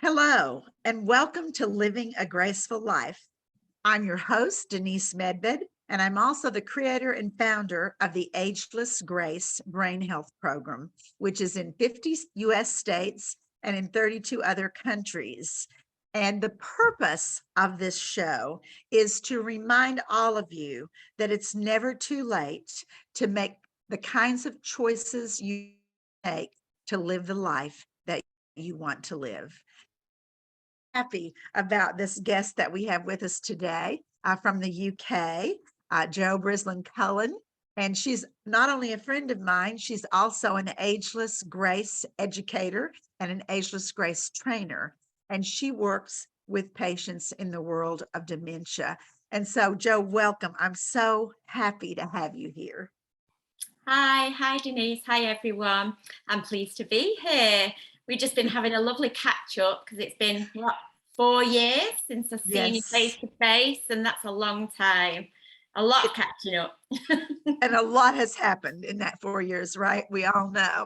Hello, and welcome to Living a Graceful Life. I'm your host, Denise Medved, and I'm also the creator and founder of the Ageless Grace Brain Health Program, which is in 50 US states and in 32 other countries. And the purpose of this show is to remind all of you that it's never too late to make the kinds of choices you make to live the life that you want to live. Happy about this guest that we have with us today from the UK, Jo Brizland-Cullen. And she's not only a friend of mine, she's also an Ageless Grace educator and an Ageless Grace trainer. And she works with patients in the world of dementia. And so, Jo, welcome. I'm so happy to have you here. Hi Denise. Hi everyone. I'm pleased to be here. We've just been having a lovely catch up because it's been 4 years since I've seen you face to face, and that's a long time. A lot of catching up. And a lot has happened in that 4 years, right? We all know.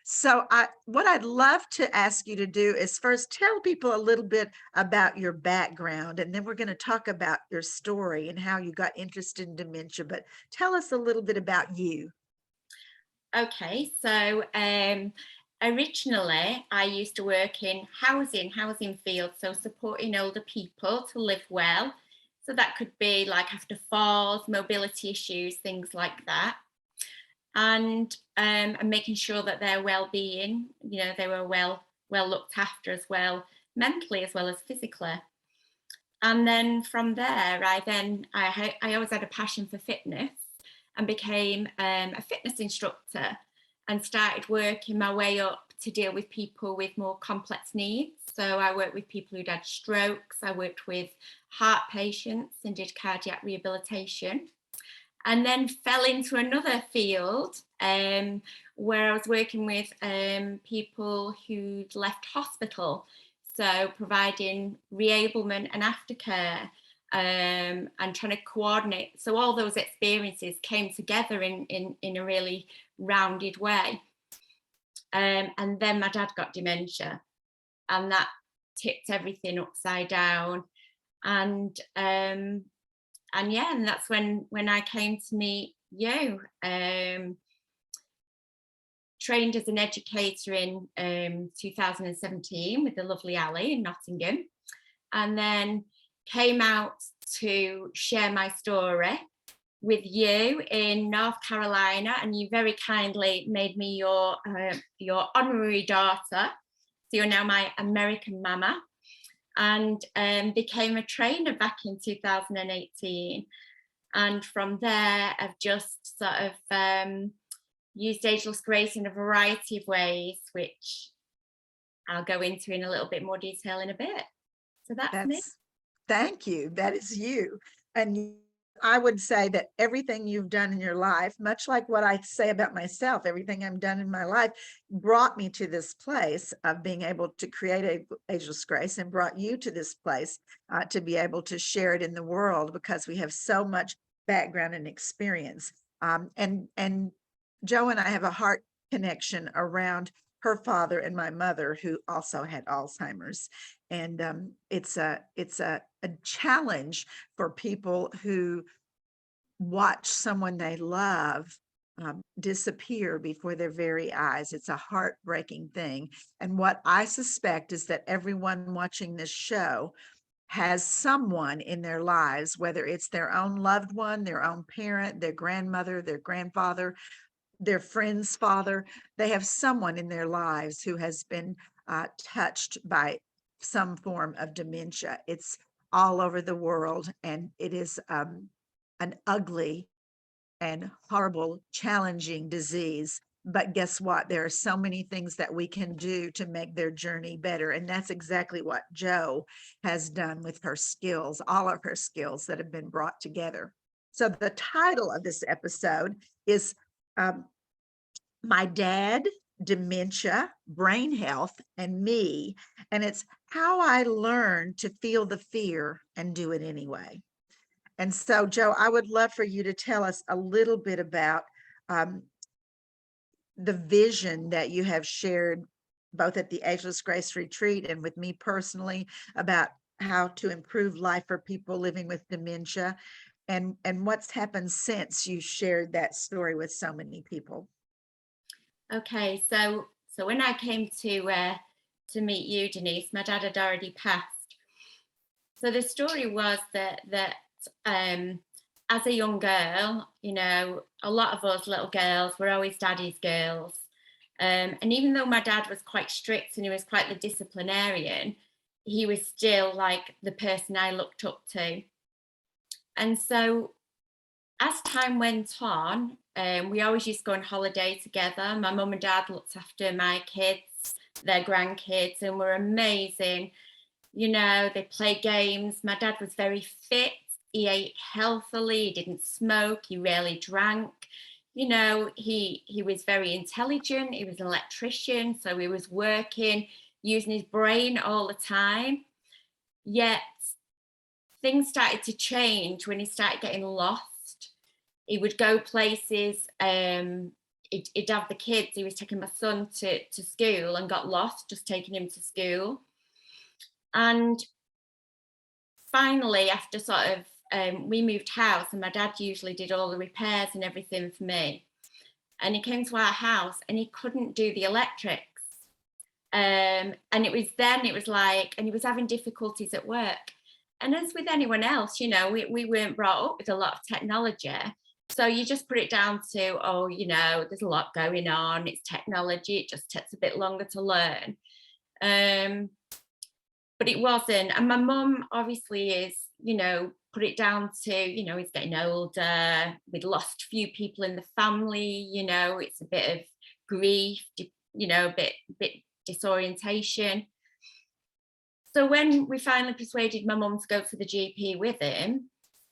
So what I'd love to ask you to do is first tell people a little bit about your background, and then we're going to talk about your story and how you got interested in dementia. But tell us a little bit about you. Okay, so originally I used to work in housing field, so supporting older people to live well. So that could be like after falls, mobility issues, things like that. And making sure that their well-being, they were well looked after as well, mentally as well as physically. And then from there, I always had a passion for fitness and became a fitness instructor and started working my way up to deal with people with more complex needs. So I worked with people who'd had strokes, I worked with heart patients and did cardiac rehabilitation. And then fell into another field where I was working with people who'd left hospital. So providing reablement and aftercare and trying to coordinate. So all those experiences came together in a really rounded way. And then my dad got dementia, and that tipped everything upside down. And that's when I came to meet you. Trained as an educator in 2017 with the lovely Ali in Nottingham, and then came out to share my story with you in North Carolina, and you very kindly made me your honorary daughter. So you're now my American mama. And became a trainer back in 2018. And from there, I've just sort of used Ageless Grace in a variety of ways, which I'll go into in a little bit more detail in a bit. So that's me. Thank you. That is you. And I would say that everything you've done in your life, much like what I say about myself, everything I've done in my life brought me to this place of being able to create Ageless Grace, and brought you to this place to be able to share it in the world, because we have so much background and experience. And Jo and I have a heart connection around her father and my mother, who also had Alzheimer's. And it's a challenge for people who watch someone they love disappear before their very eyes. It's a heartbreaking thing. And what I suspect is that everyone watching this show has someone in their lives, whether it's their own loved one, their own parent, their grandmother, their grandfather, their friend's father. They have someone in their lives who has been touched by some form of dementia. It's all over the world, and it is an ugly and horrible, challenging disease. But guess what? There are so many things that we can do to make their journey better. And that's exactly what Jo has done with her skills, all of her skills that have been brought together. So the title of this episode is My Dad, Dementia, Brain Health, and Me. And it's how I learned to feel the fear and do it anyway. And so, Jo, I would love for you to tell us a little bit about the vision that you have shared both at the Ageless Grace Retreat and with me personally, about how to improve life for people living with dementia, and what's happened since you shared that story with so many people. Okay, so when I came to meet you, Denise, my dad had already passed. So the story was that as a young girl, you know, a lot of us little girls were always daddy's girls. And even though my dad was quite strict and he was quite the disciplinarian, he was still like the person I looked up to. And so as time went on, we always used to go on holiday together. My mum and dad looked after my kids, their grandkids, and were amazing. You know, they played games. My dad was very fit. He ate healthily. He didn't smoke. He rarely drank. You know, he was very intelligent. He was an electrician, so he was working, using his brain all the time. Yet things started to change when he started getting lost. He would go places. He'd have the kids. He was taking my son to school and got lost, just taking him to school. And finally, after sort of, we moved house, and my dad usually did all the repairs and everything for me. And he came to our house and he couldn't do the electrics. And it was like, and he was having difficulties at work. And as with anyone else, you know, we weren't brought up with a lot of technology. So you just put it down to, oh, you know, there's a lot going on. It's technology. It just takes a bit longer to learn. But it wasn't. And my mum obviously is, you know, put it down to, you know, he's getting older. We'd lost a few people in the family, you know, it's a bit of grief, you know, a bit disorientation. So when we finally persuaded my mum to go to the GP with him,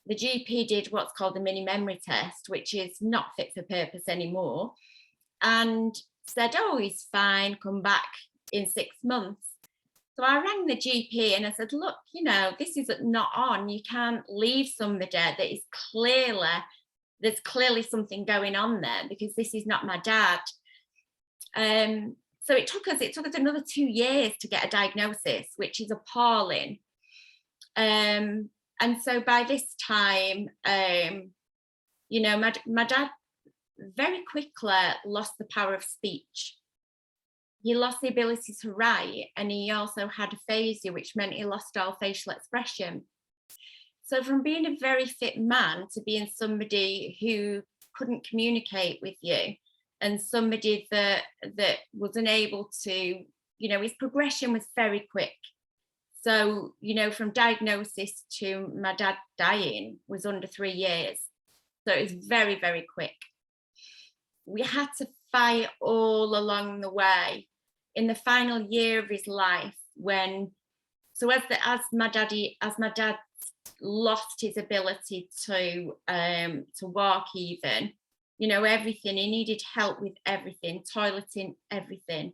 the GP did what's called a mini memory test, which is not fit for purpose anymore, and said, oh, he's fine, come back in 6 months. So I rang the GP and I said, look, you know, this is not on. You can't leave somebody that is there's clearly something going on there, because this is not my dad. So it took us another 2 years to get a diagnosis, which is appalling. And so by this time, you know, my dad very quickly lost the power of speech. He lost the ability to write, and he also had aphasia, which meant he lost all facial expression. So from being a very fit man to being somebody who couldn't communicate with you, and somebody that was unable to, you know, his progression was very quick. So, you know, from diagnosis to my dad dying was under 3 years. So it was very, very quick. We had to fight all along the way. In the final year of his life, as my dad lost his ability to walk even, you know, everything, he needed help with everything, toileting, everything.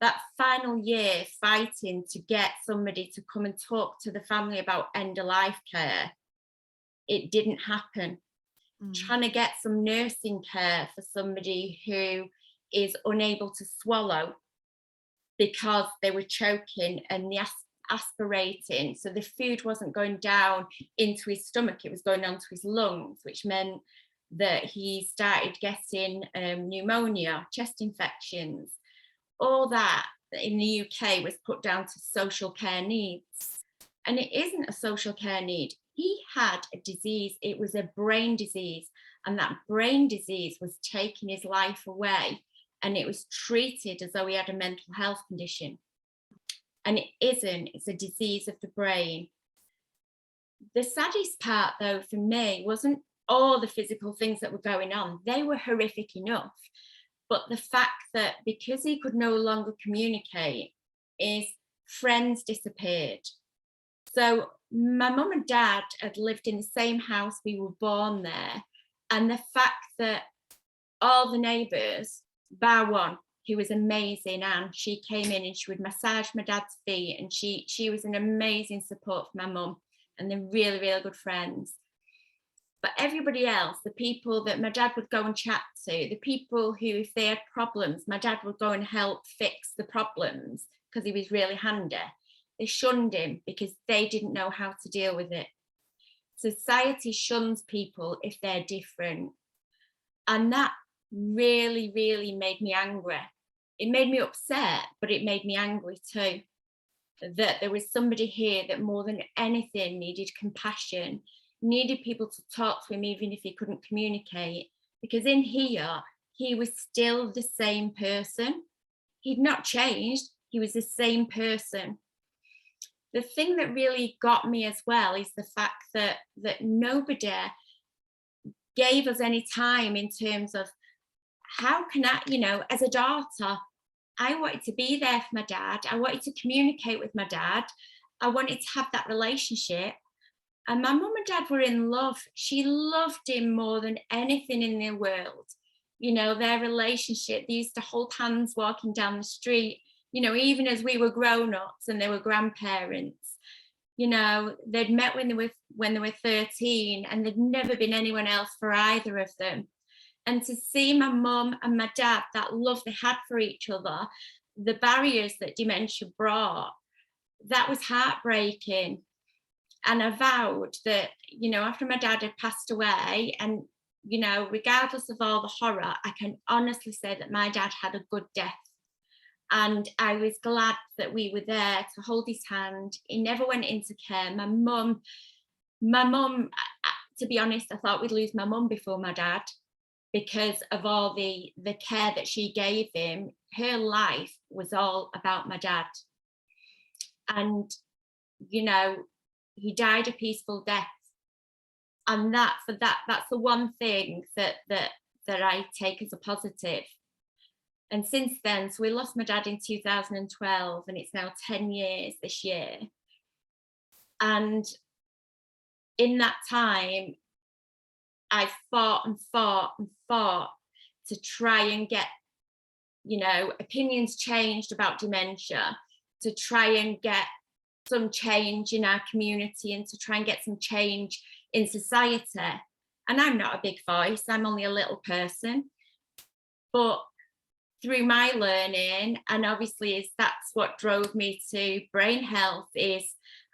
That final year fighting to get somebody to come and talk to the family about end of life care, it didn't happen. Trying to get some nursing care for somebody who is unable to swallow because they were choking and the aspirating, so the food wasn't going down into his stomach, it was going onto his lungs, which meant that he started getting pneumonia, chest infections. All that in the UK was put down to social care needs, and it isn't a social care need. He had a disease, it was a brain disease, and that brain disease was taking his life away, and it was treated as though he had a mental health condition. And it isn't, it's a disease of the brain. The saddest part, though, for me, wasn't all the physical things that were going on. They were horrific enough. But the fact that because he could no longer communicate, his friends disappeared. So my mum and dad had lived in the same house, we were born there. And the fact that all the neighbours, bar one, who was amazing, and she came in and she would massage my dad's feet, and she was an amazing support for my mum, and they're really, really good friends. But everybody else, the people that my dad would go and chat to, the people who, if they had problems, my dad would go and help fix the problems because he was really handy. They shunned him because they didn't know how to deal with it. Society shuns people if they're different. And that really, really made me angry. It made me upset, but it made me angry too. That there was somebody here that more than anything needed compassion, needed people to talk to him, even if he couldn't communicate. Because in here, he was still the same person. He'd not changed, he was the same person. The thing that really got me as well is the fact that nobody gave us any time in terms of how can I, as a daughter, I wanted to be there for my dad. I wanted to communicate with my dad. I wanted to have that relationship. And my mum and dad were in love. She loved him more than anything in the world. Their relationship, they used to hold hands walking down the street, even as we were grown-ups and they were grandparents. They'd met when they were 13, and there'd never been anyone else for either of them. And to see my mum and my dad, that love they had for each other, the barriers that dementia brought, that was heartbreaking. And I vowed that, after my dad had passed away, and, regardless of all the horror, I can honestly say that my dad had a good death. And I was glad that we were there to hold his hand. He never went into care. My mum, to be honest, I thought we'd lose my mum before my dad, because of all the care that she gave him. Her life was all about my dad. And, he died a peaceful death. And that's the one thing that I take as a positive. And since then, so we lost my dad in 2012, and it's now 10 years this year. And in that time, I fought and fought and fought to try and get, opinions changed about dementia, to try and get some change in our community, and to try and get some change in society. And I'm not a big voice, I'm only a little person. But through my learning, and obviously that's what drove me to brain health, is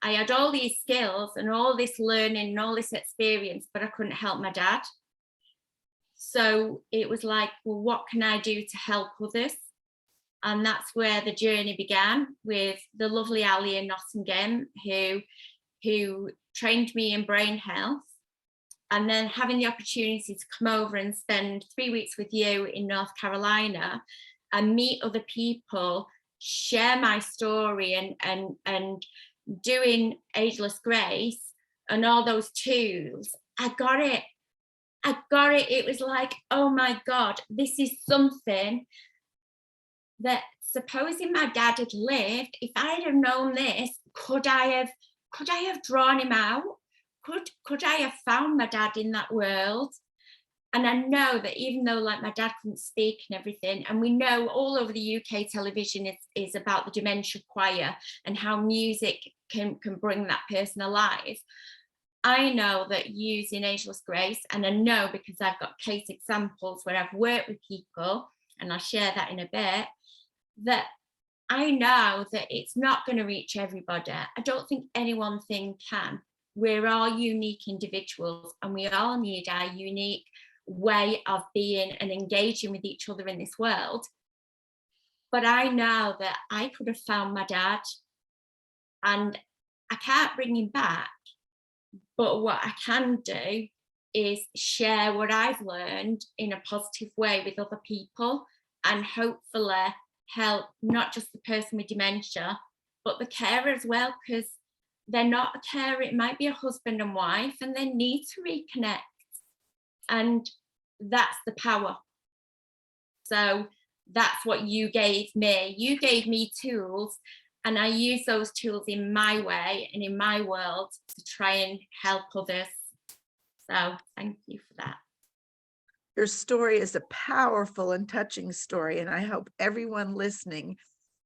I had all these skills and all this learning and all this experience, but I couldn't help my dad. So it was like, well, what can I do to help others? And that's where the journey began, with the lovely Ali in Nottingham, who trained me in brain health. And then having the opportunity to come over and spend 3 weeks with you in North Carolina and meet other people, share my story, and doing Ageless Grace and all those tools, I got it. It was like, oh my God, this is something that, supposing my dad had lived, if I'd have known this, could I have drawn him out? Could I have found my dad in that world? And I know that even though, like, my dad couldn't speak and everything, and we know all over the UK television is about the dementia choir and how music can bring that person alive. I know that using Ageless Grace, and I know because I've got case examples where I've worked with people, and I'll share that in a bit, that I know that it's not going to reach everybody. I don't think any one thing can. We're all unique individuals, and we all need our unique way of being and engaging with each other in this world. But I know that I could have found my dad, and I can't bring him back, but what I can do is share what I've learned in a positive way with other people, and hopefully help not just the person with dementia, but the carer as well, because they're not a carer. It might be a husband and wife, and they need to reconnect. And that's the power. So that's what you gave me. You gave me tools, and I use those tools in my way and in my world to try and help others. So thank you for that. Your story is a powerful and touching story, and I hope everyone listening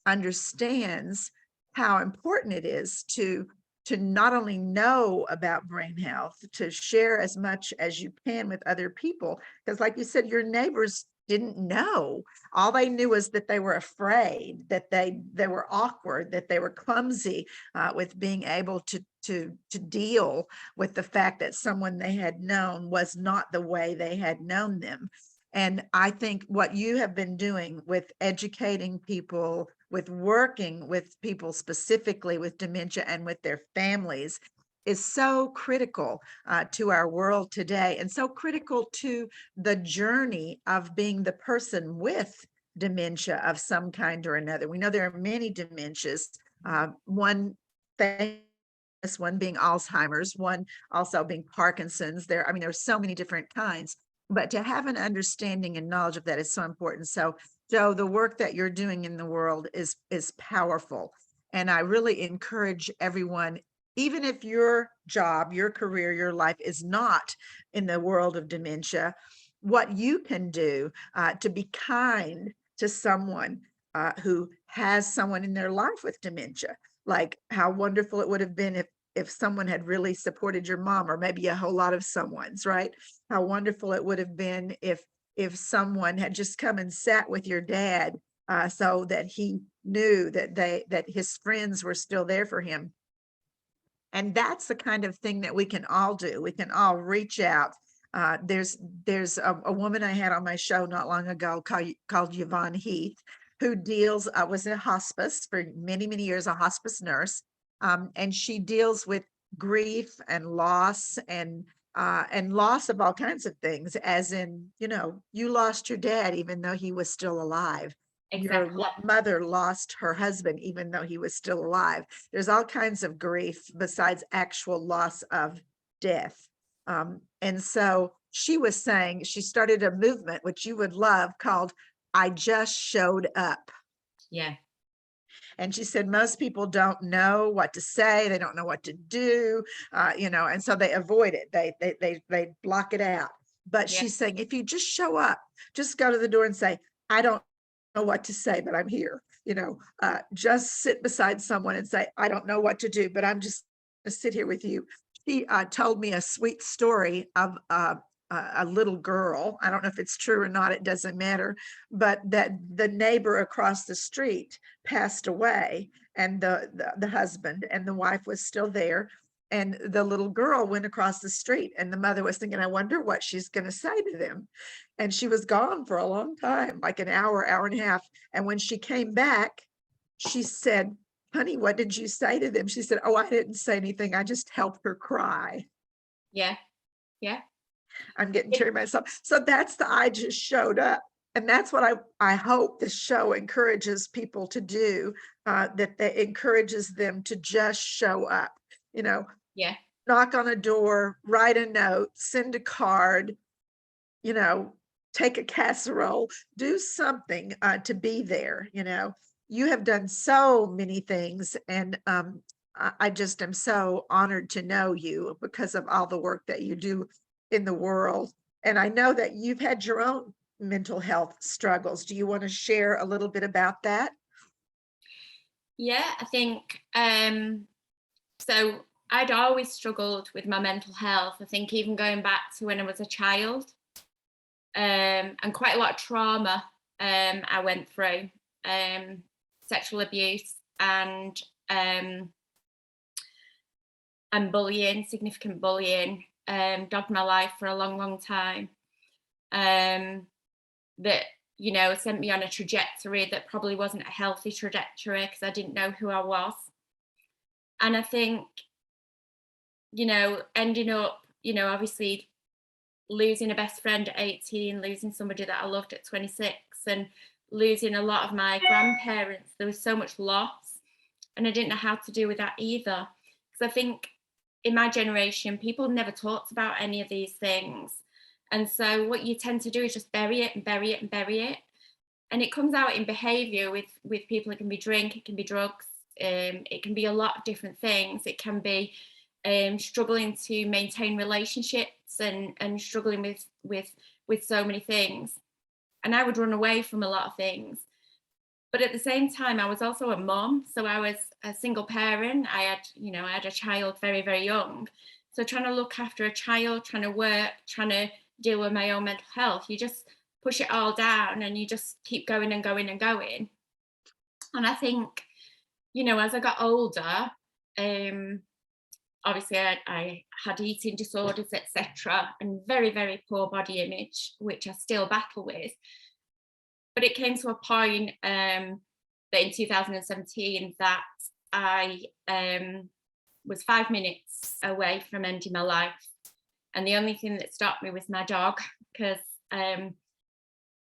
understands how important it is to to not only know about brain health, to share as much as you can with other people. Because like you said, your neighbors didn't know. All they knew was that they were afraid, that they were awkward, that they were clumsy with being able to deal with the fact that someone they had known was not the way they had known them. And I think what you have been doing with educating people, with working with people specifically with dementia and with their families is so critical to our world today, and so critical to the journey of being the person with dementia of some kind or another. We know there are many dementias, one famous one being Alzheimer's, one also being Parkinson's. I mean, there's so many different kinds, but to have an understanding and knowledge of that is so important. So the work that you're doing in the world is powerful. And I really encourage everyone, even if your job, your career, your life is not in the world of dementia, what you can do to be kind to someone who has someone in their life with dementia. Like how wonderful it would have been if someone had really supported your mom, or maybe a whole lot of someone's, right? How wonderful it would have been if someone had just come and sat with your dad so that he knew that his friends were still there for him. And that's the kind of thing that we can all do. We can all reach out. There's a woman I had on my show not long ago called Yvonne Heath, who was in a hospice for many, many years, a hospice nurse. And she deals with grief and loss and loss of all kinds of things, as in, you lost your dad, even though he was still alive. Your Exactly. mother lost her husband, even though he was still alive. There's all kinds of grief besides actual loss of death. And so she was saying she started a movement, which you would love, called I Just Showed Up. Yeah. And she said most people don't know what to say, they don't know what to do, and so they avoid it. They block it out. But Yeah. she's saying if you just show up, just go to the door and say, I don't know what to say, but I'm here. Just sit beside someone and say, I don't know what to do, but I'm just gonna sit here with you. She told me a sweet story of a little girl. I don't know if it's true or not, it doesn't matter, but that the neighbor across the street passed away, and the husband, and the wife was still there. And the little girl went across the street, and the mother was thinking, I wonder what she's going to say to them. And she was gone for a long time, like an hour, hour and a half. And when she came back, she said, honey, what did you say to them? She said, oh, I didn't say anything. I just helped her cry. Yeah. Yeah. I'm getting teary myself. So that's the I just showed up. And that's what I hope this show encourages people to do, that encourages them to just show up, Yeah. knock on a door, write a note, send a card, you know, take a casserole, do something to be there. You have done so many things, and I just am so honored to know you because of all the work that you do in the world. And I know that you've had your own mental health struggles. Do you want to share a little bit about that? Yeah, I think so I'd always struggled with my mental health. I think even going back to when I was a child, and quite a lot of trauma I went through, sexual abuse um, and bullying, significant bullying, dogged my life for a long, long time. Um, that sent me on a trajectory that probably wasn't a healthy trajectory because I didn't know who I was. And I think, ending up, obviously losing a best friend at 18, losing somebody that I loved at 26, and losing a lot of my grandparents. There was so much loss, and I didn't know how to deal with that either. Because I think in my generation, people never talked about any of these things. And so what you tend to do is just bury it and bury it and bury it. And it comes out in behavior with people. It can be drink, it can be drugs, it can be a lot of different things. It can be struggling to maintain relationships and struggling with so many things. And I would run away from a lot of things. But at the same time, I was also a mum. So I was a single parent. I had a child very, very young. So trying to look after a child, trying to work, trying to deal with my own mental health, you just push it all down and you just keep going and going and going. And I think, as I got older, obviously I had eating disorders, etc., and very, very poor body image, which I still battle with. But it came to a point that in 2017 that I was 5 minutes away from ending my life. And the only thing that stopped me was my dog, because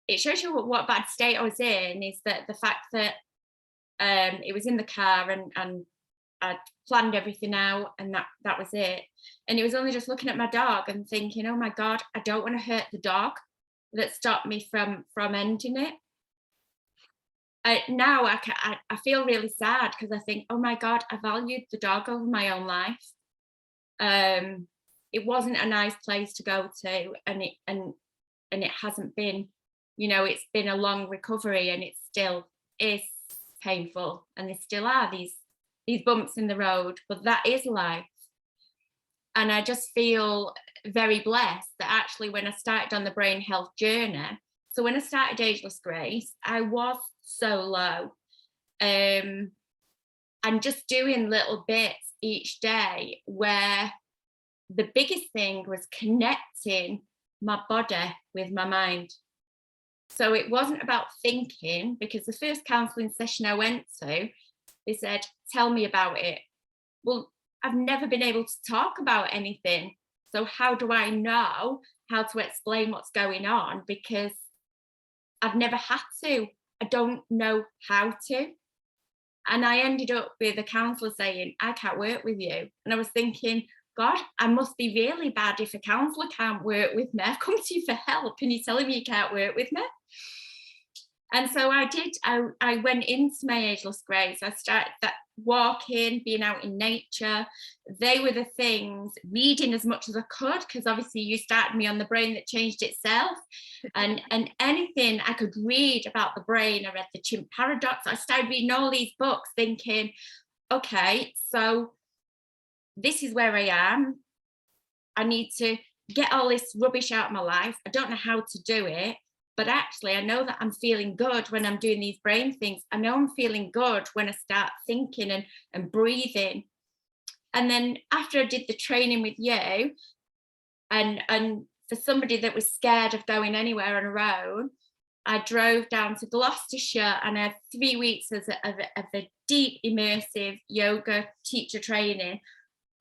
it shows you what bad state I was in, is that the fact that it was in the car and I'd planned everything out and that was it. And it was only just looking at my dog and thinking, oh my God, I don't want to hurt the dog, that stopped me from ending it. Now I feel really sad because I think, oh my God, I valued the dog over my own life. It wasn't a nice place to go to, and it hasn't been. It's been a long recovery, and it still is painful, and there still are these bumps in the road, but that is life. And I just feel very blessed that actually when I started on the brain health journey, so when I started Ageless Grace, I was so low. And just doing little bits each day where the biggest thing was connecting my body with my mind. So it wasn't about thinking, because the first counselling session I went to, they said, tell me about it. Well, I've never been able to talk about anything. So how do I know how to explain what's going on? Because I've never had to. I don't know how to. And I ended up with a counsellor saying, I can't work with you. And I was thinking, God, I must be really bad if a counsellor can't work with me. I've come to you for help and you're telling me you can't work with me. And so I did. I went into my Ageless Grace. I started that walking, being out in nature. They were the things, reading as much as I could, because obviously you started me on the brain that changed itself. And anything I could read about the brain. I read the Chimp Paradox. I started reading all these books thinking, okay, so this is where I am. I need to get all this rubbish out of my life. I don't know how to do it. But actually, I know that I'm feeling good when I'm doing these brain things. I know I'm feeling good when I start thinking and breathing. And then after I did the training with you, and for somebody that was scared of going anywhere on her own, I drove down to Gloucestershire and I had 3 weeks of a deep, immersive yoga teacher training.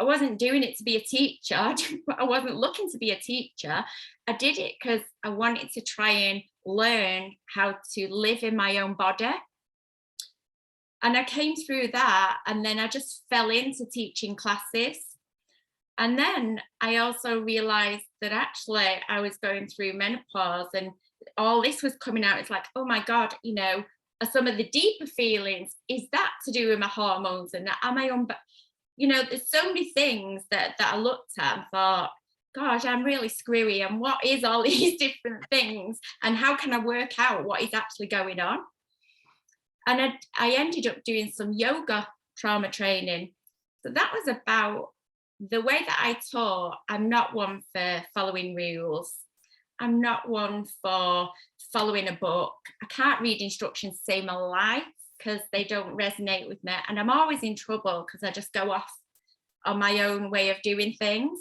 I wasn't doing it to be a teacher. I wasn't looking to be a teacher. I did it because I wanted to try and learn how to live in my own body. And I came through that, and then I just fell into teaching classes. And then I also realized that actually I was going through menopause and all this was coming out. It's like, oh my God, some of the deeper feelings, is that to do with my hormones? And am I on? There's so many things that I looked at and thought, gosh, I'm really screwy. And what is all these different things? And how can I work out what is actually going on? And I ended up doing some yoga trauma training. So that was about the way that I taught. I'm not one for following rules. I'm not one for following a book. I can't read instructions to save my life, because they don't resonate with me. And I'm always in trouble because I just go off on my own way of doing things.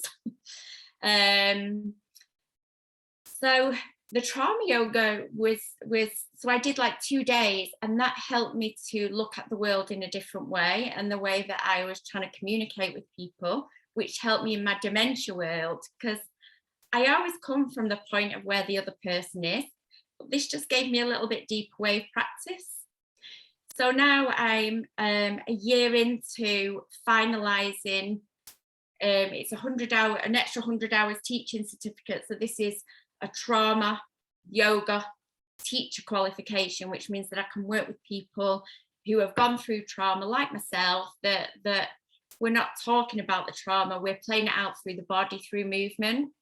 So the trauma yoga was, so I did like 2 days, and that helped me to look at the world in a different way, and the way that I was trying to communicate with people, which helped me in my dementia world, because I always come from the point of where the other person is. But this just gave me a little bit deeper way of practice. So now I'm a year into finalising. It's an extra 100 hours teaching certificate. So this is a trauma yoga teacher qualification, which means that I can work with people who have gone through trauma like myself, that we're not talking about the trauma, we're playing it out through the body, through movement.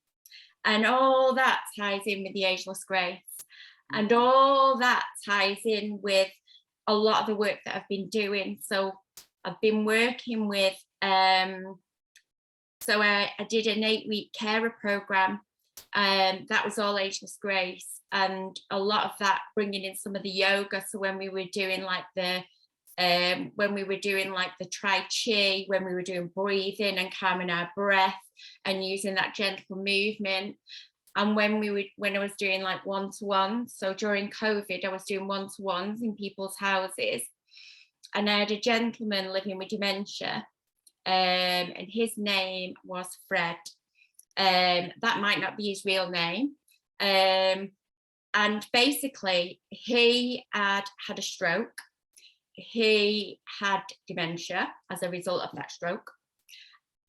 And all that ties in with the Ageless Grace. And all that ties in with a lot of the work that I've been doing. So I've been working with, so I did an 8-week carer program. That was all ageless grace, and a lot of that bringing in some of the yoga. So when we were doing like the Tai Chi, when we were doing breathing and calming our breath and using that gentle movement, and when I was doing like one-to-ones. So during COVID, I was doing one-to-ones in people's houses, and I had a gentleman living with dementia, and his name was Fred. That might not be his real name. And basically, he had a stroke. He had dementia as a result of that stroke.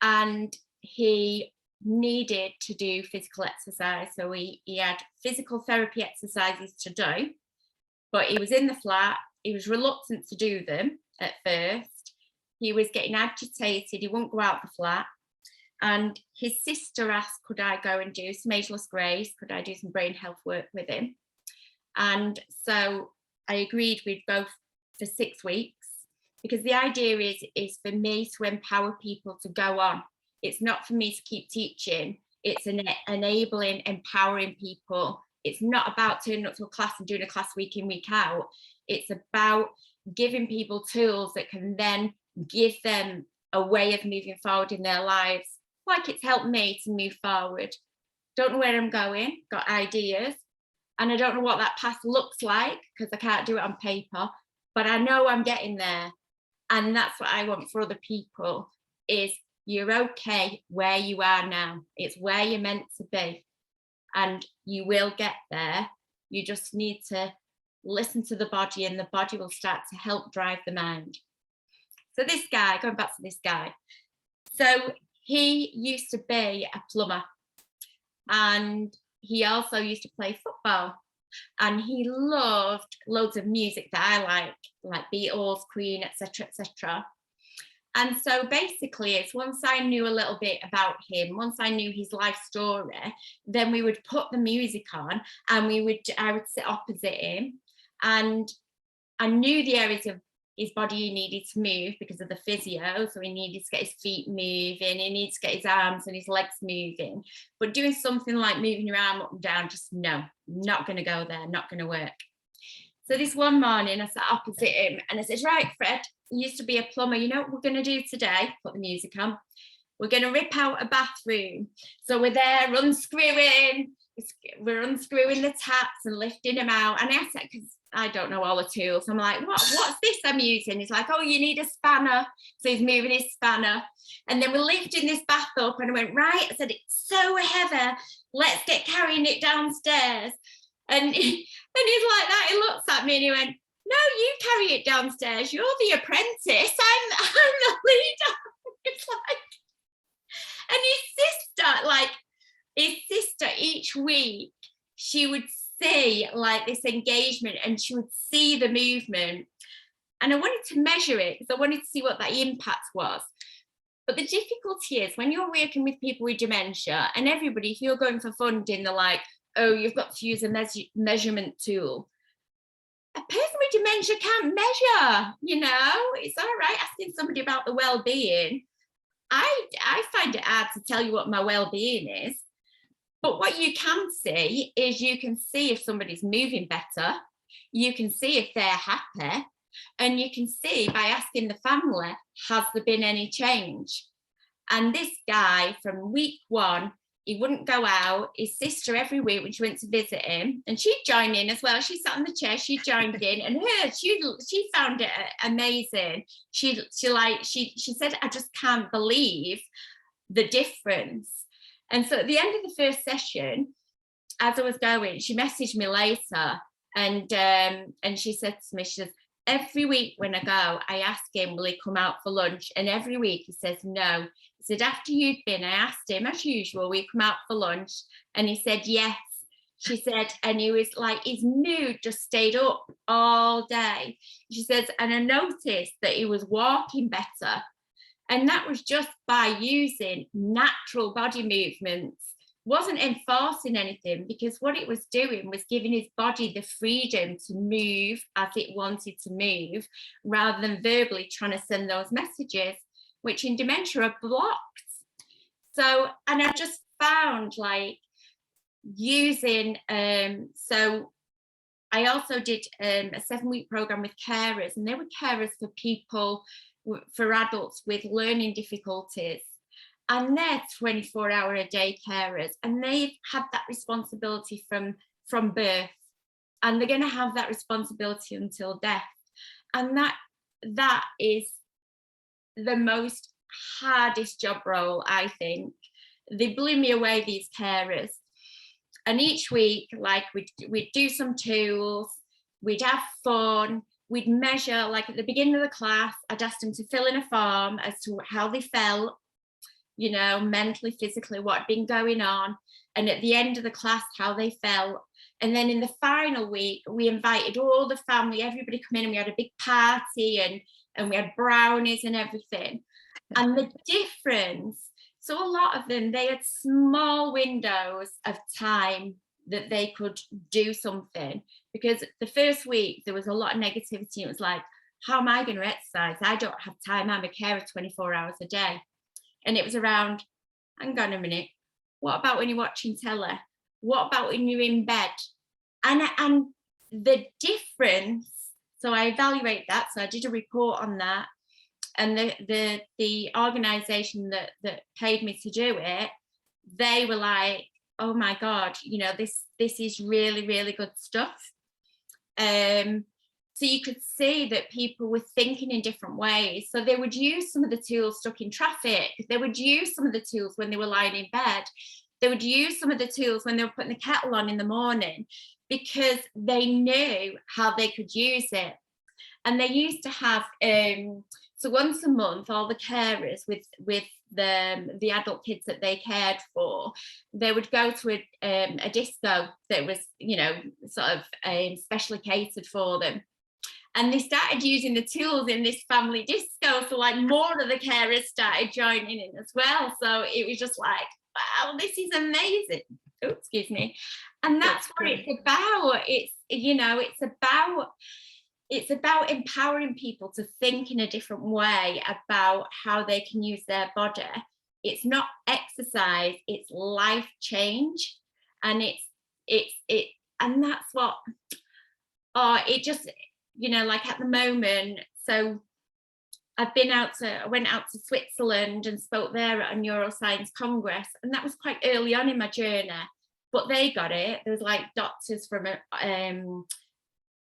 And he needed to do physical exercise. So he had physical therapy exercises to do, but he was in the flat. He was reluctant to do them at first. He was getting agitated. He wouldn't go out the flat. And his sister asked, could I go and do some ageless grace? Could I do some brain health work with him? And so I agreed we'd go for 6 weeks, because the idea is for me to empower people to go on. It's not for me to keep teaching. It's enabling, empowering people. It's not about turning up to a class and doing a class week in, week out. It's about giving people tools that can then give them a way of moving forward in their lives, like it's helped me to move forward. Don't know where I'm going, got ideas, and I don't know what that path looks like because I can't do it on paper, but I know I'm getting there. And that's what I want for other people, is you're okay where you are now. It's where you're meant to be, and you will get there. You just need to listen to the body, and the body will start to help drive the mind. So this guy, going back to this guy, so he used to be a plumber, and he also used to play football, and he loved loads of music that I like Beatles, Queen, etc., etc. And so basically, it's once I knew a little bit about him, once I knew his life story, then we would put the music on, and I would sit opposite him, and I knew the areas of his body he needed to move because of the physio. So he needed to get his feet moving, he needs to get his arms and his legs moving. But doing something like moving your arm up and down, just no, not going to go there, not going to work. So this one morning I sat opposite him and I said, right, Fred, you used to be a plumber, you know what we're going to do today? Put the music on. We're going to rip out a bathroom. So we're there unscrewing, we're unscrewing the taps and lifting them out. And I said, because I don't know all the tools, I'm like, what's this I'm using? He's like, oh, you need a spanner. So he's moving his spanner. And then we're lifting this bath up, and I went, right. I said, it's so heavy, let's get carrying it downstairs. And he's like that. He looks at me and he went, no, you carry it downstairs. You're the apprentice. I'm the leader. It's like, and his sister, each week, she would see like this engagement, and she would see the movement. And I wanted to measure it because I wanted to see what that impact was. But the difficulty is when you're working with people with dementia, and everybody, if you're going for funding, they're like, oh, you've got to use a measurement tool. A person with dementia can't measure, it's all right asking somebody about the well-being. I find it hard to tell you what my well-being is. But what you can see is you can see if somebody's moving better, you can see if they're happy, and you can see by asking the family, has there been any change? And this guy, from week 1, he wouldn't go out. His sister, every week when she went to visit him, and she'd join in as well. She sat on the chair, she joined in, and she found it amazing. She said, I just can't believe the difference. And so at the end of the first session, as I was going, she messaged me later, and she said to me, she says, every week when I go, I ask him, will he come out for lunch? And every week he says no. He said, after you'd been, I asked him, as usual, will you come out for lunch? And he said, yes. She said, and he was like, his mood just stayed up all day. She says, and I noticed that he was walking better. And that was just by using natural body movements, wasn't enforcing anything, because what it was doing was giving his body the freedom to move as it wanted to move, rather than verbally trying to send those messages, which in dementia are blocked. So, and I just found like using, so I also did a 7-week program with carers, and they were carers for people, for adults with learning difficulties. And they're 24-hour-a-day carers, and they've had that responsibility from birth, and they're going to have that responsibility until death. And that is the most hardest job role, I think. They blew me away, these carers. And each week, like, we'd do some tools, we'd have fun, we'd measure, like at the beginning of the class, I'd ask them to fill in a form as to how they felt, you know, mentally, physically, what had been going on. And at the end of the class, how they felt. And then in the final week, we invited all the family, everybody come in, and we had a big party, and we had brownies and everything. And the difference, so a lot of them, they had small windows of time that they could do something, because the first week there was a lot of negativity. It was like, how am I going to exercise? I don't have time. I'm a carer 24 hours a day. And it was around, hang on a minute, what about when you're watching telly? What about when you're in bed? And the difference, so I evaluate that. So I did a report on that. And the organisation that paid me to do it, they were like, oh my God, you know, this is really, really good stuff. So you could see that people were thinking in different ways. So they would use some of the tools stuck in traffic. They would use some of the tools when they were lying in bed. They would use some of the tools when they were putting the kettle on in the morning, because they knew how they could use it. And they used to have, so once a month, all the carers with the adult kids that they cared for, they would go to a disco that was, you know, sort of specially catered for them. And they started using the tools in this family disco. So like more of the carers started joining in as well. So it was just like, wow, this is amazing. Oh, excuse me. And that's what it's about. It's, you know, it's about empowering people to think in a different way about how they can use their body. It's not exercise, it's life change. And and that's what, it just, you know, like at the moment, so I went out to Switzerland and spoke there at a neuroscience congress, and that was quite early on in my journey, but they got it. There was like doctors from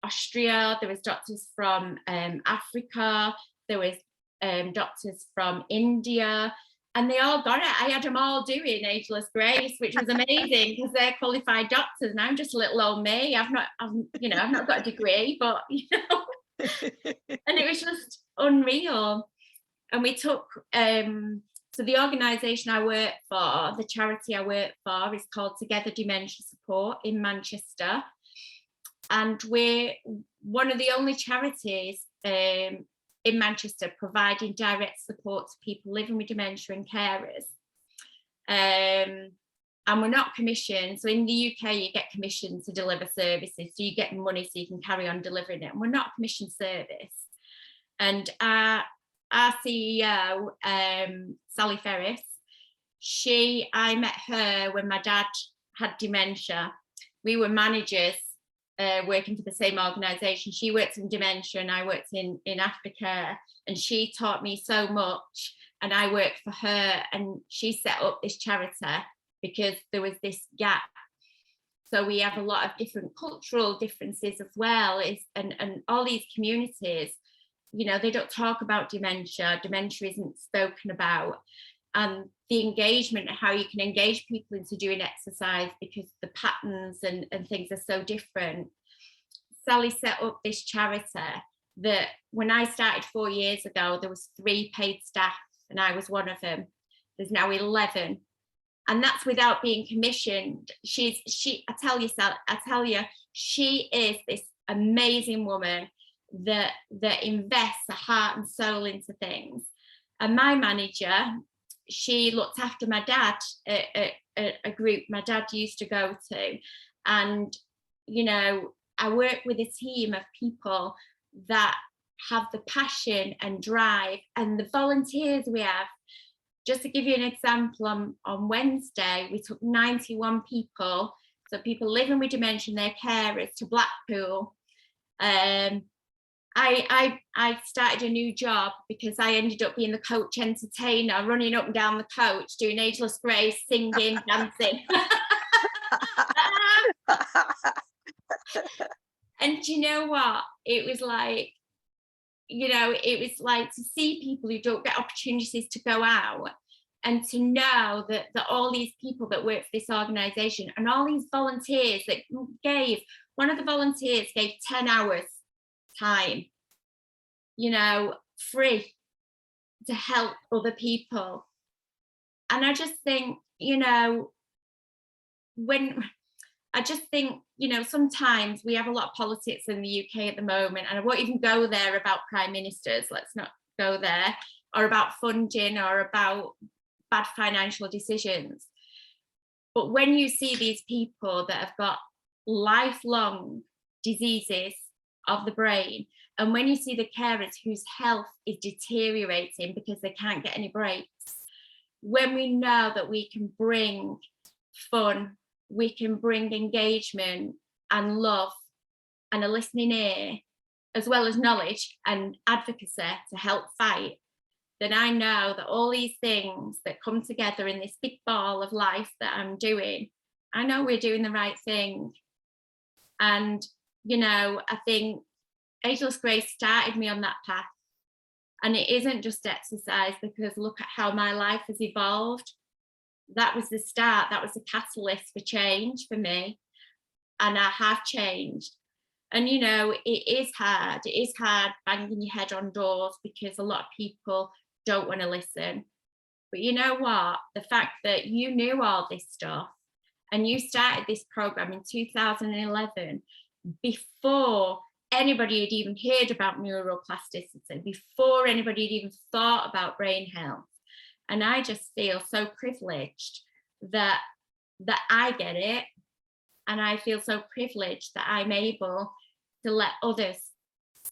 Austria, there was doctors from Africa, there was doctors from India, and they all got it. I had them all doing Ageless Grace, which was amazing, because they're qualified doctors, and I'm just a little old me. I've not got a degree, but you know, and it was just unreal. And we took so the organisation I work for, the charity I work for, is called Together Dementia Support in Manchester. And we're one of the only charities in Manchester providing direct support to people living with dementia and carers. And we're not commissioned. So in the UK, you get commissioned to deliver services. So you get money so you can carry on delivering it. And we're not a commissioned service. And our CEO, Sally Ferris, I met her when my dad had dementia. We were managers working for the same organisation. She worked in dementia and I worked in aftercare, and she taught me so much, and I worked for her, and she set up this charity because there was this gap. So we have a lot of different cultural differences as well, and all these communities, you know, they don't talk about dementia. Dementia isn't spoken about. And the engagement, how you can engage people into doing exercise, because the patterns and things are so different. Sally set up this charity that when I started 4 years ago, there was 3 paid staff, and I was one of them. There's now 11. And that's without being commissioned. I tell you, she is this amazing woman that invests her heart and soul into things. And my manager, she looked after my dad at a group my dad used to go to. And, you know, I work with a team of people that have the passion and drive, and the volunteers we have. Just to give you an example, on Wednesday, we took 91 people, so people living with dementia and their carers, to Blackpool. I started a new job because I ended up being the coach entertainer, running up and down the coach, doing Ageless Grace, singing, dancing. And you know what? It was like, you know, it was like to see people who don't get opportunities to go out, and to know that all these people that work for this organization and all these volunteers that gave, one of the volunteers gave 10 hours time, you know, free, to help other people. And I just think, you know, when I just think, you know, sometimes we have a lot of politics in the UK at the moment, and I won't even go there about prime ministers, let's not go there, or about funding, or about bad financial decisions. But when you see these people that have got lifelong diseases of the brain, and when you see the carers whose health is deteriorating because they can't get any breaks, when we know that we can bring fun, we can bring engagement and love and a listening ear, as well as knowledge and advocacy to help fight, then I know that all these things that come together in this big ball of life that I'm doing, I know we're doing the right thing. And, you know, I think Ageless Grace started me on that path. And it isn't just exercise, because look at how my life has evolved. That was the start, that was the catalyst for change for me. And I have changed. And, you know, it is hard banging your head on doors, because a lot of people don't want to listen. But you know what? The fact that you knew all this stuff and you started this program in 2011, before anybody had even heard about neuroplasticity, before anybody had even thought about brain health. And I just feel so privileged that I get it. And I feel so privileged that I'm able to let others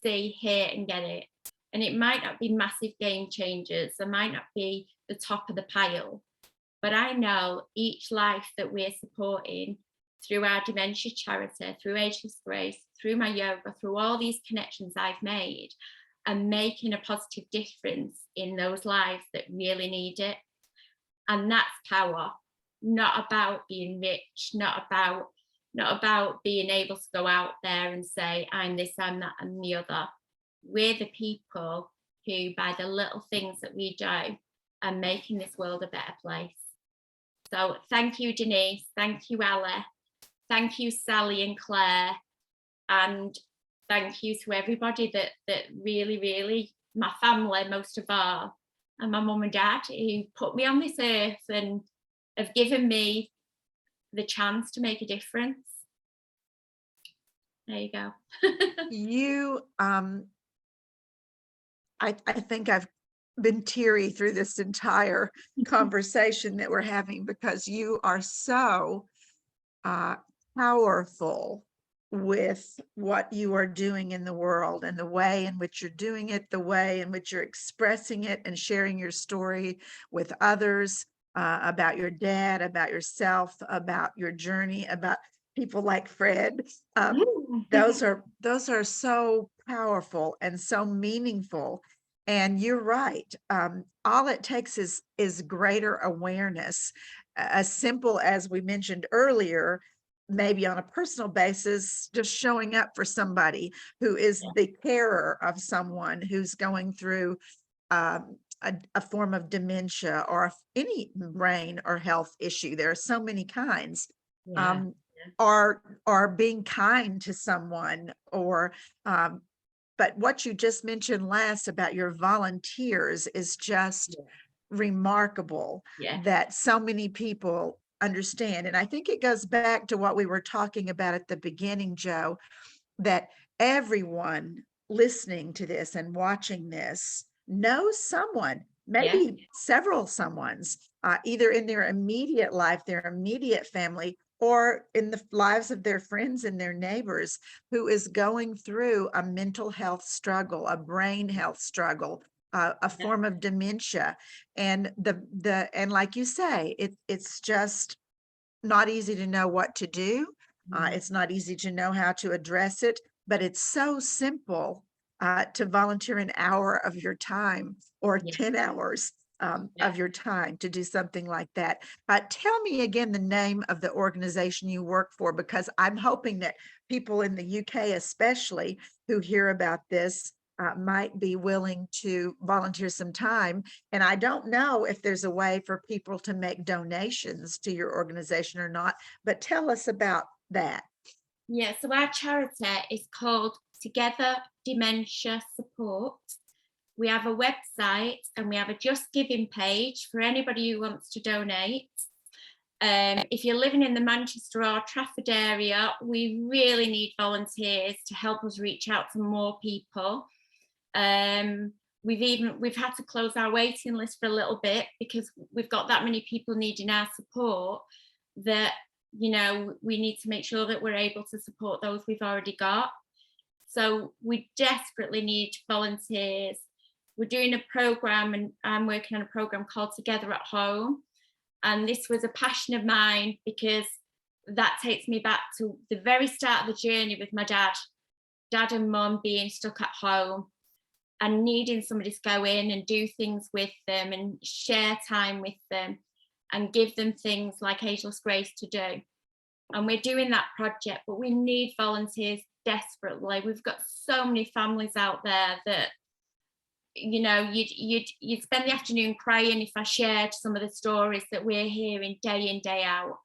see, hear, and get it. And it might not be massive game changers, it might not be the top of the pile, but I know each life that we're supporting through our dementia charity, through Ageless Grace, through my yoga, through all these connections I've made, and making a positive difference in those lives that really need it. And that's power, not about being rich, not about being able to go out there and say, I'm this, I'm that, and the other. We're the people who, by the little things that we do, are making this world a better place. So thank you, Denise. Thank you, Ali. Thank you, Sally and Claire. And thank you to everybody that really, really, my family most of all, and my mum and dad, who put me on this earth and have given me the chance to make a difference. There you go. You, I think I've been teary through this entire conversation that we're having, because you are so powerful with what you are doing in the world, and the way in which you're doing it, the way in which you're expressing it and sharing your story with others, about your dad, about yourself, about your journey, about people like Fred. Those are so powerful and so meaningful. And you're right. All it takes is greater awareness, as simple as we mentioned earlier, maybe on a personal basis, just showing up for somebody who is the carer of someone who's going through a form of dementia, or any brain or health issue. There are so many kinds. Or being kind to someone, or but what you just mentioned last about your volunteers is just remarkable, that so many people understand. And I think it goes back to what we were talking about at the beginning, Joe, that everyone listening to this and watching this knows someone, Yeah. maybe several someone's, either in their immediate life, their immediate family, or in the lives of their friends and their neighbors who is going through a mental health struggle, a brain health struggle, a Yeah. form of dementia. And and like you say, it's just not easy to know what to do. Mhm. It's not easy to know how to address it, but it's so simple to volunteer an hour of your time or Yeah. 10 hours Yeah. of your time to do something like that. Tell me again the name of the organization you work for, because I'm hoping that people in the UK, especially who hear about this, might be willing to volunteer some time. And I don't know if there's a way for people to make donations to your organization or not, but tell us about that. Yeah, so our charity is called Together Dementia Support. We have a website and we have a Just Giving page for anybody who wants to donate. If you're living in the Manchester or Trafford area, we really need volunteers to help us reach out to more people. Um, we've had to close our waiting list for a little bit because we've got that many people needing our support that we need to make sure that we're able to support those we've already got. So we desperately need volunteers. We're doing a program, and I'm working on a program called Together at Home. And this was a passion of mine because that takes me back to the very start of the journey with my dad and mum being stuck at home and needing somebody to go in and do things with them and share time with them and give them things like Ageless Grace to do. And we're doing that project, but we need volunteers desperately. We've got so many families out there that you'd spend the afternoon crying if I shared some of the stories that we're hearing day in, day out.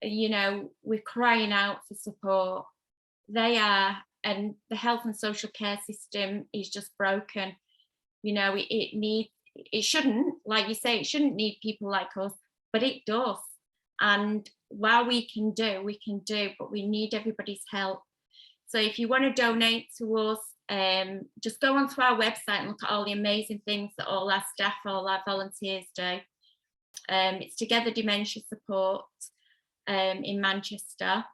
We're crying out for support. They are, and the health and social care system is just broken. It shouldn't, like you say, it shouldn't need people like us, but it does. And while we can do, but we need everybody's help. So if you want to donate to us, just go onto our website and look at all the amazing things that all our staff, all our volunteers do. It's Together Dementia Support in Manchester.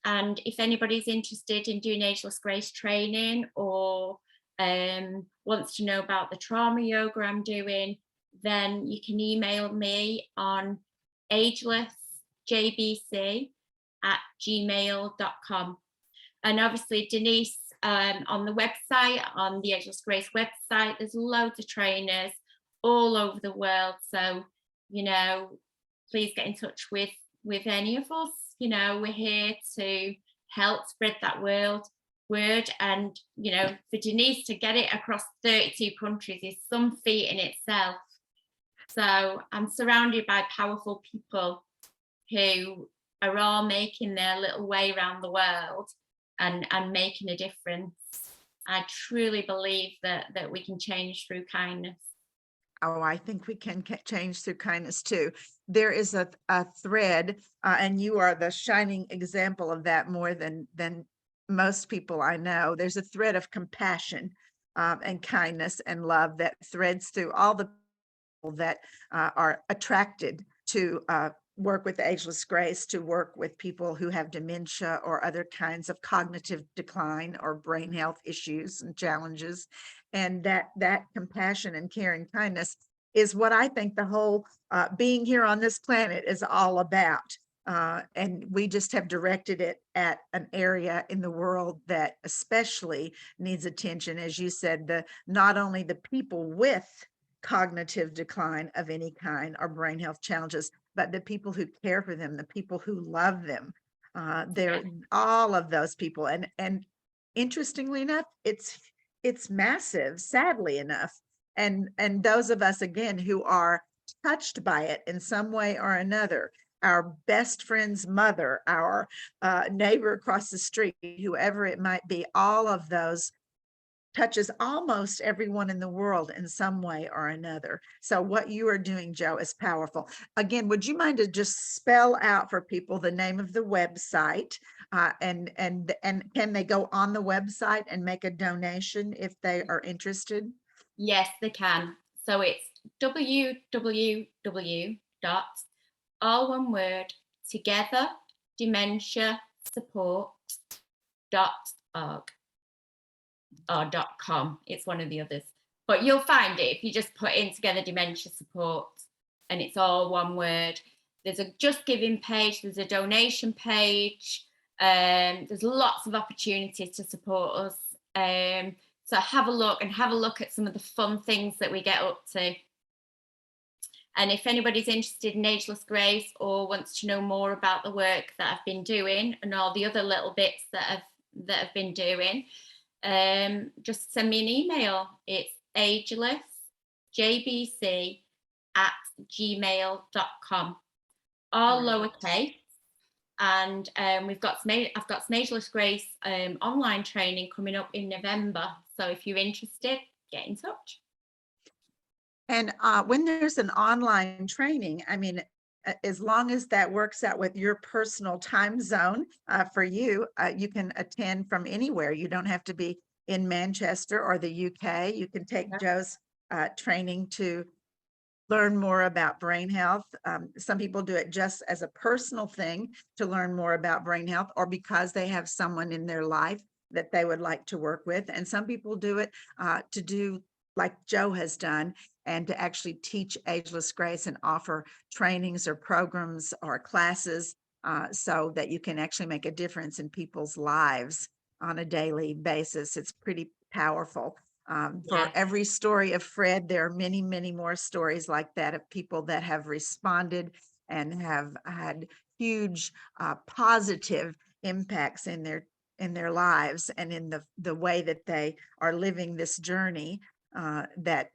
And if anybody's interested in doing Ageless Grace training or wants to know about the trauma yoga I'm doing, then you can email me on agelessjbc@gmail.com. And obviously, Denise, on the website, on the Ageless Grace website, there's loads of trainers all over the world. So, please get in touch with any of us. We're here to help spread that word. And, for Denise to get it across 32 countries is some feat in itself. So I'm surrounded by powerful people who are all making their little way around the world and making a difference. I truly believe that we can change through kindness. Oh, I think we can change through kindness too. There is a thread, and you are the shining example of that more than most people I know. There's a thread of compassion and kindness and love that threads through all the people that are attracted to work with Ageless Grace, to work with people who have dementia or other kinds of cognitive decline or brain health issues and challenges. And that compassion and caring kindness is what I think the whole being here on this planet is all about. And we just have directed it at an area in the world that especially needs attention. As you said, not only the people with cognitive decline of any kind or brain health challenges, but the people who care for them, the people who love them. They're all of those people. And interestingly enough, it's massive, sadly enough. And those of us again who are touched by it in some way or another, our best friend's mother, our neighbor across the street, whoever it might be, all of those touches almost everyone in the world in some way or another. So what you are doing, Joe, is powerful. Again, would you mind to just spell out for people the name of the website, and can they go on the website and make a donation if they are interested? Yes, they can. So it's www dot, all one word, together, dementia support .org or .com. It's one of the others. But you'll find it if you just put in together dementia support, and it's all one word. There's a Just Giving page, there's a donation page, there's lots of opportunities to support us. So have a look at some of the fun things that we get up to. And if anybody's interested in Ageless Grace or wants to know more about the work that I've been doing and all the other little bits that I've been doing, just send me an email. It's agelessjbc@gmail.com, all lowercase. And I've got some Ageless Grace online training coming up in November. So if you're interested, get in touch. And when there's an online training, I mean, as long as that works out with your personal time zone for you, you can attend from anywhere. You don't have to be in Manchester or the UK. You can take Joe's training to learn more about brain health. Some people do it just as a personal thing to learn more about brain health, or because they have someone in their life that they would like to work with. And some people do it to do like Joe has done, and to actually teach Ageless Grace and offer trainings or programs or classes so that you can actually make a difference in people's lives on a daily basis. It's pretty powerful. For every story of Fred, there are many, many more stories like that of people that have responded and have had huge positive impacts in their lives and in the way that they are living this journey that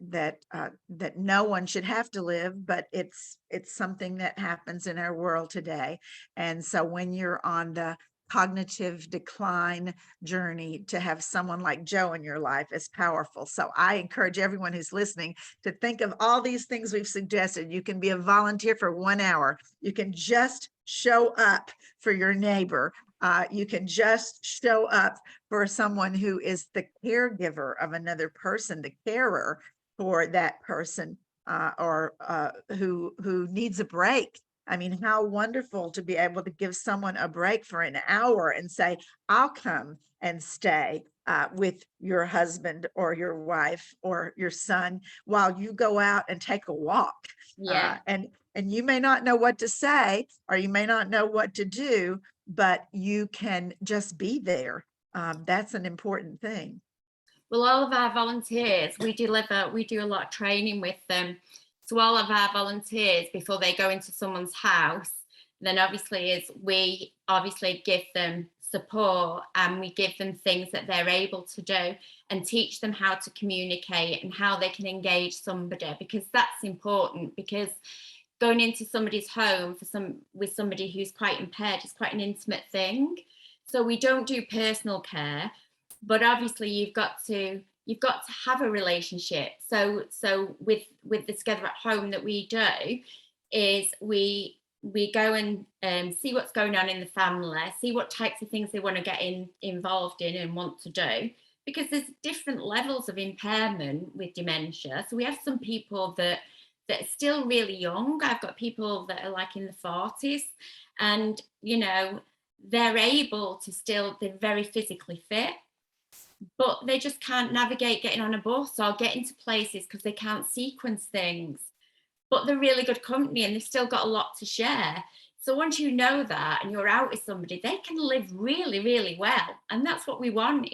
no one should have to live, but it's something that happens in our world today. And so when you're on the cognitive decline journey, to have someone like Joe in your life is powerful. So I encourage everyone who's listening to think of all these things we've suggested. You can be a volunteer for 1 hour. You can just show up for your neighbor. You can just show up for someone who is the caregiver of another person, the carer for that person, or who needs a break. I mean, how wonderful to be able to give someone a break for an hour and say, I'll come and stay with your husband or your wife or your son while you go out and take a walk. And you may not know what to say, or you may not know what to do, but you can just be there. That's an important thing. Well, all of our volunteers, we do a lot of training with them. So all of our volunteers, before they go into someone's house, then we obviously give them support, and we give them things that they're able to do and teach them how to communicate and how they can engage somebody, because that's important. Because going into somebody's home with somebody who's quite impaired is quite an intimate thing. So we don't do personal care, but obviously you've got to have a relationship. So with the Together at Home that we do is we go and see what's going on in the family, see what types of things they want to get involved in and want to do, because there's different levels of impairment with dementia. So we have some people that are still really young. I've got people that are like in the 40s, and they're very physically fit, but they just can't navigate getting on a bus or get into places because they can't sequence things. But they're really good company and they've still got a lot to share. So once you know that and you're out with somebody, they can live really, really well. And that's what we want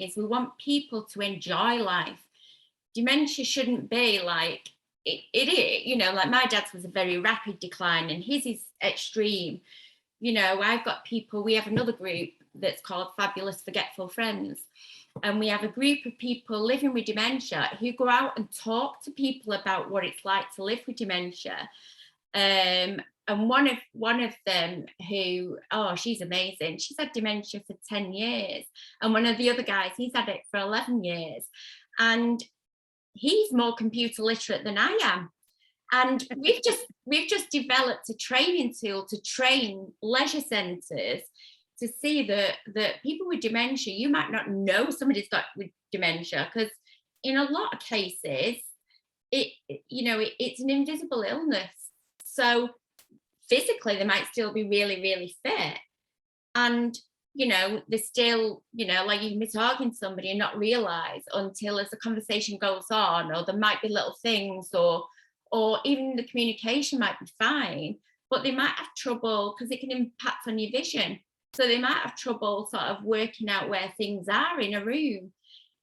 people to enjoy life. Dementia shouldn't be like, like my dad's was a very rapid decline and his is extreme. I've got people, we have another group that's called Fabulous Forgetful Friends. And we have a group of people living with dementia who go out and talk to people about what it's like to live with dementia. And one of them she's amazing. She's had dementia for 10 years. And one of the other guys, he's had it for 11 years. And he's more computer literate than I am. And we've just developed a training tool to train leisure centres to see that people with dementia, you might not know somebody's got with dementia, because in a lot of cases, it's an invisible illness. So physically, they might still be really, really fit. And, they're still, like you can be talking to somebody and not realize until as the conversation goes on, or there might be little things, or even the communication might be fine, but they might have trouble because it can impact on your vision. So they might have trouble sort of working out where things are in a room.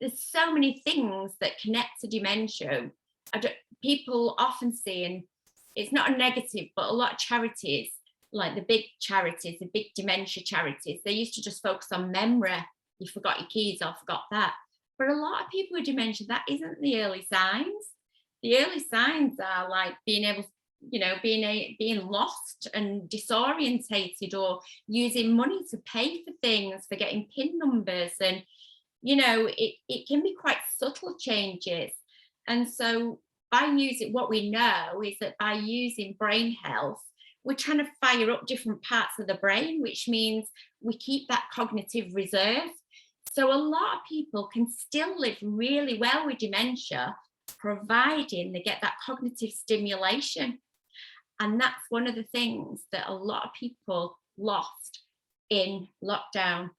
There's so many things that connect to dementia. People often see, and it's not a negative, but a lot of charities, like the big charities, the big dementia charities, they used to just focus on memory. You forgot your keys or forgot that. But a lot of people with dementia, that isn't the early signs. The early signs are like being able, being lost and disorientated, or using money to pay for things, forgetting PIN numbers. And, it can be quite subtle changes. And so what we know is that by using brain health, we're trying to fire up different parts of the brain, which means we keep that cognitive reserve. So a lot of people can still live really well with dementia, providing they get that cognitive stimulation. And that's one of the things that a lot of people lost in lockdown.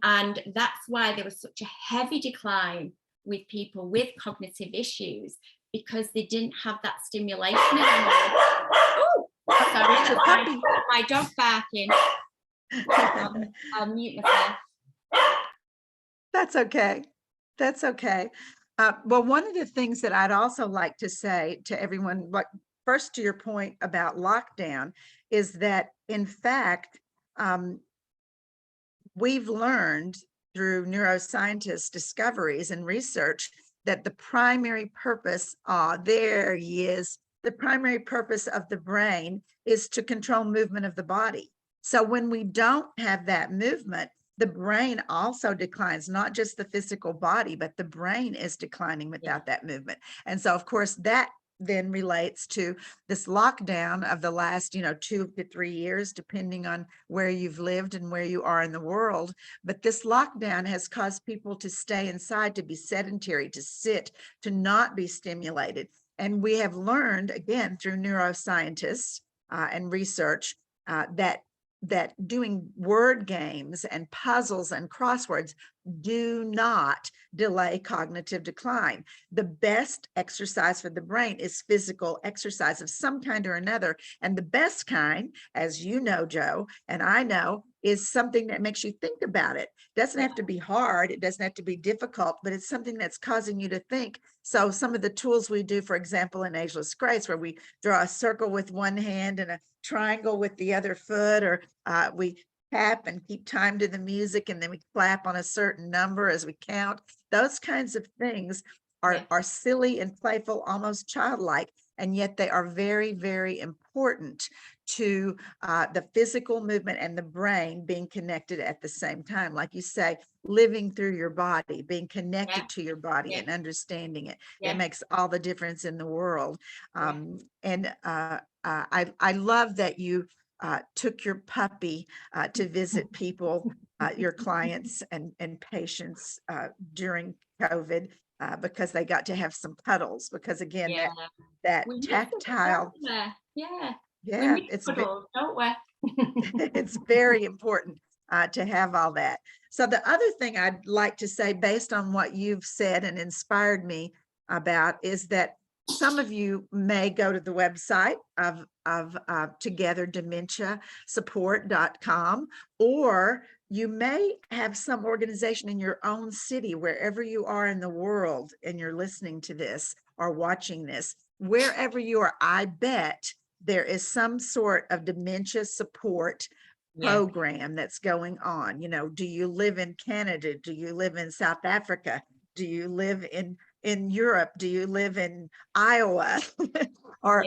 And that's why there was such a heavy decline with people with cognitive issues, because they didn't have that stimulation anymore. Oh, sorry, That's your puppy. my dog barking. I'll mute myself. That's okay. That's okay. Well, one of the things that I'd also like to say to everyone, first to your point about lockdown, is that in fact, we've learned through neuroscientists' discoveries and research that the primary purpose, there he is, the primary purpose of the brain is to control movement of the body. So when we don't have that movement, the brain also declines, not just the physical body, but the brain is declining without that movement. And so, of course, that then relates to this lockdown of the last, 2 to 3 years, depending on where you've lived and where you are in the world. But this lockdown has caused people to stay inside, to be sedentary, to sit, to not be stimulated. And we have learned, again, through neuroscientists and research, that doing word games and puzzles and crosswords do not delay cognitive decline. The best exercise for the brain is physical exercise of some kind or another. And the best kind, as you know, Joe, and I know, is something that makes you think about it. It doesn't have to be hard. It doesn't have to be difficult, but it's something that's causing you to think. So some of the tools we do, for example, in Ageless Grace, where we draw a circle with one hand and a triangle with the other foot, or we tap and keep time to the music, and then we clap on a certain number as we count. Those kinds of things are silly and playful, almost childlike, and yet they are very, very important to the physical movement and the brain being connected at the same time. Like you say, living through your body, being connected to your body and understanding it. It makes all the difference in the world. And I love that you took your puppy to visit people, your clients and patients during COVID, because they got to have some cuddles, because again, that tactile, We miss cuddles, don't we? it's very important to have all that. So the other thing I'd like to say, based on what you've said and inspired me about, is that some of you may go to the website of Together Dementia Support.com, or you may have some organization in your own city, wherever you are in the world, and you're listening to this or watching this, wherever you are, I bet there is some sort of dementia support program that's going on. Do you live in Canada? Do you live in South Africa? Do you live in Europe? Do you live in Iowa or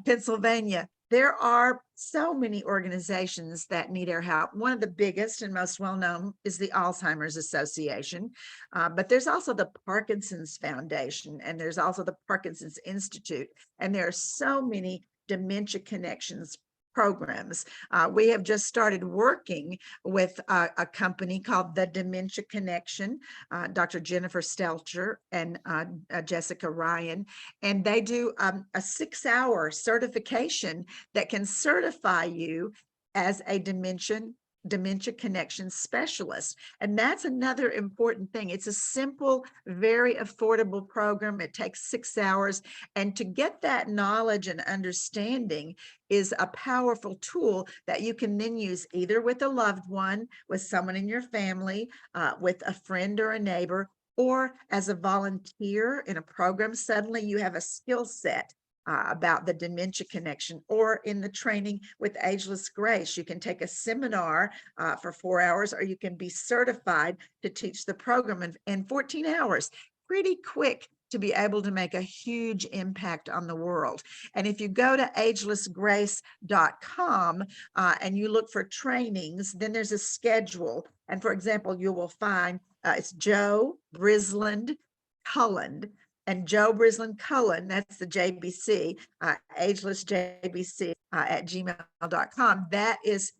Pennsylvania? There are so many organizations that need our help. One of the biggest and most well-known is the Alzheimer's Association, but there's also the Parkinson's Foundation, and there's also the Parkinson's Institute, and there are so many dementia connections programs. We have just started working with a company called the Dementia Connection, Dr. Jennifer Stelcher and Jessica Ryan, and they do a 6-hour certification that can certify you as a dementia connection specialist. And that's another important thing. It's a simple, very affordable program. It takes 6 hours. And to get that knowledge and understanding is a powerful tool that you can then use either with a loved one, with someone in your family, with a friend or a neighbor, or as a volunteer in a program. Suddenly you have a skill set about the dementia connection, or in the training with Ageless Grace. You can take a seminar for 4 hours, or you can be certified to teach the program in 14 hours. Pretty quick to be able to make a huge impact on the world. And if you go to agelessgrace.com and you look for trainings, then there's a schedule. And for example, you will find it's Joe Brizland-Cullen. And Joe Brizland-Cullen, that's the JBC, agelessjbc at gmail.com. That is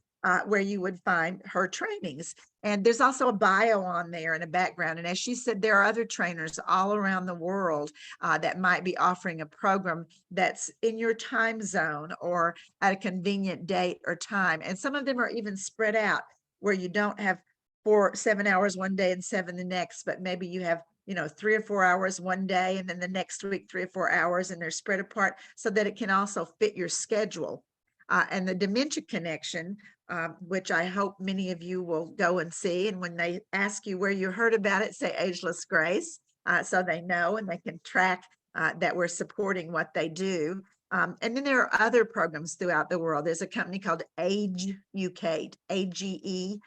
where you would find her trainings. And there's also a bio on there and a background. And as she said, there are other trainers all around the world that might be offering a program that's in your time zone or at a convenient date or time. And some of them are even spread out where you don't have 7 hours one day and 7 the next, but maybe you have 3 or 4 hours one day, and then the next week, 3 or 4 hours, and they're spread apart so that it can also fit your schedule. And the Dementia Connection, which I hope many of you will go and see. And when they ask you where you heard about it, say Ageless Grace, so they know and they can track that we're supporting what they do. And then there are other programs throughout the world. There's a company called Ageucate, Ageucate,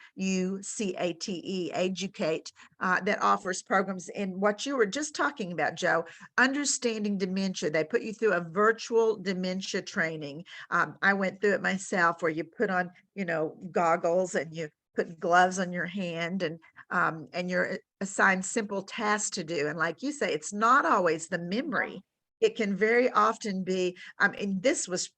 Ageucate, that offers programs in what you were just talking about, Joe, understanding dementia. They put you through a virtual dementia training. I went through it myself, where you put on, goggles and you put gloves on your hand, and you're assigned simple tasks to do. And like you say, it's not always the memory. It can very often be, this was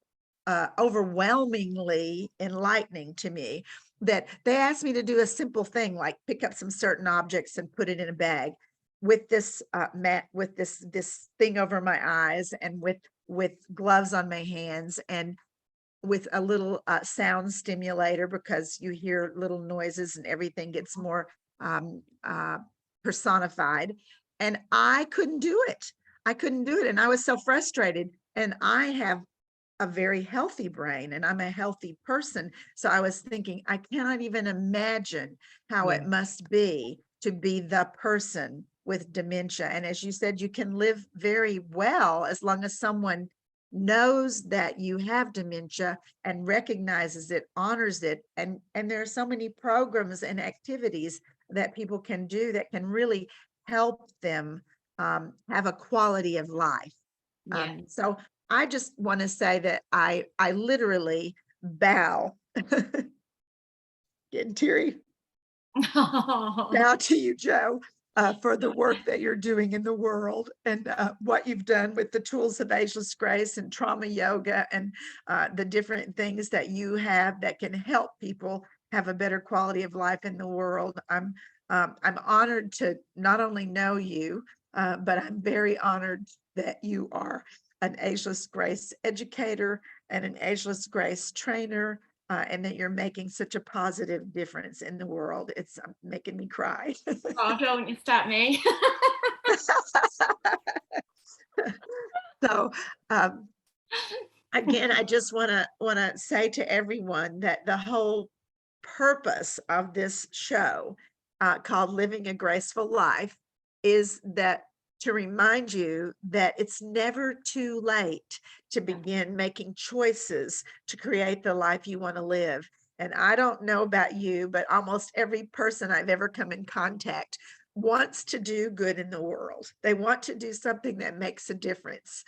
overwhelmingly enlightening to me, that they asked me to do a simple thing like pick up some certain objects and put it in a bag with this mat, with this thing over my eyes, and with gloves on my hands, and with a little sound stimulator, because you hear little noises and everything gets more personified. And I couldn't do it. And I was so frustrated. And I have a very healthy brain and I'm a healthy person. So I was thinking, I cannot even imagine how it must be to be the person with dementia. And as you said, you can live very well as long as someone knows that you have dementia and recognizes it, honors it. And there are so many programs and activities that people can do that can really help them have a quality of life. So I just want to say that I literally bow, getting teary, bow to you, Joe, for the work that you're doing in the world, and what you've done with the tools of Ageless Grace and trauma yoga, and the different things that you have that can help people have a better quality of life in the world. I'm honored to not only know you, but I'm very honored that you are an Ageless Grace educator and an Ageless Grace trainer, and that you're making such a positive difference in the world. It's making me cry. Oh, don't you start me. So again, I just want to say to everyone that the whole purpose of this show, called Living a Graceful Life, is that to remind you that it's never too late to begin making choices to create the life you want to live. And I don't know about you, but almost every person I've ever come in contact wants to do good in the world. They want to do something that makes a difference.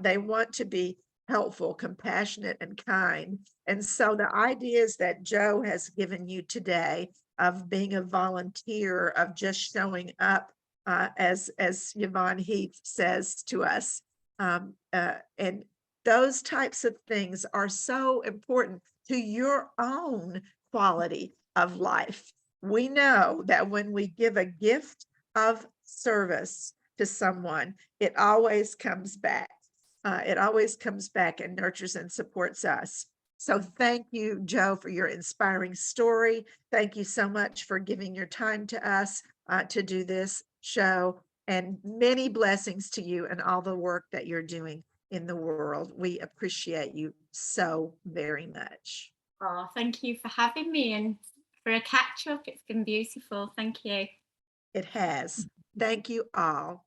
They want to be helpful, compassionate, and kind. And so the ideas that Joe has given you today of being a volunteer, of just showing up, as Yvonne Heath says to us, and Those types of things are so important to your own quality of life. We know that when we give a gift of service to someone, it always comes back. It always comes back and nurtures and supports us. So thank you, Joe, for your inspiring story. Thank you so much for giving your time to us to do this show, and many blessings to you and all the work that you're doing in the world. We appreciate you so very much. Oh, thank you for having me and for a catch up. It's been beautiful. Thank you. It has. Thank you all.